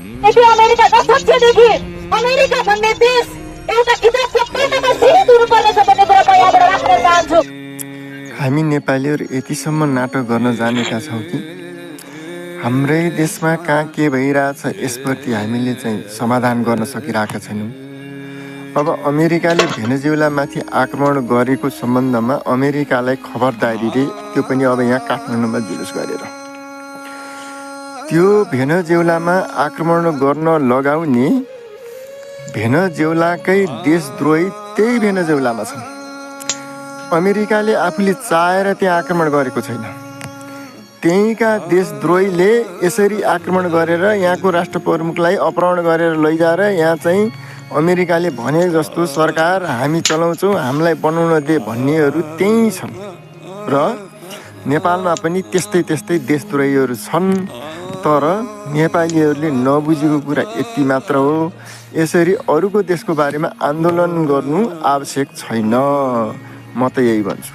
America दशकदेखि America भन्ने देश एउटा किताबको पातामा शहीद हुनुपर्नेछ भन्ने कुरा म यहाँबाट राख्न चाहन्छु। हामी नेपालीहरू यतिसम्म नाटक गर्न जानेका छौँ कि हाम्रै देशमा कहाँ के भइरहेछ यसप्रति हामीले चाहिँ समाधान गर्न सकिरहेका छैनौँ। अब अमेरिकाले भेनेजुएलामाथि आक्रमण गरेको सम्बन्धमा अमेरिकालाई खबरदारी रे, त्यो पनि अब यहाँ काठमाडौँमा जुलुस गरेर त्यो भेनेजुएलामा आक्रमण गर्न लगाउने भेनेजुएलाकै देशद्रोही त्यही भेनेजुएलामा छन्। अमेरिकाले आफूले चाहेर त्यहाँ आक्रमण गरेको छैन। त्यहीँका देशद्रोहीले यसरी आक्रमण गरेर यहाँको राष्ट्र प्रमुखलाई अपहरण गरेर लैजाएर यहाँ चाहिँ अमेरिकाले भने जस्तो सरकार हामी चलाउँछौँ, हामीलाई बनाउन दे भन्नेहरू त्यही छन्। र नेपालमा पनि त्यस्तै देशद्रोहीहरू छन्। तर नेपालीहरूले नबुझेको कुरा यति मात्र हो, यसरी अरूको देशको बारेमा आन्दोलन गर्नु आवश्यक छैन। म त यही भन्छु।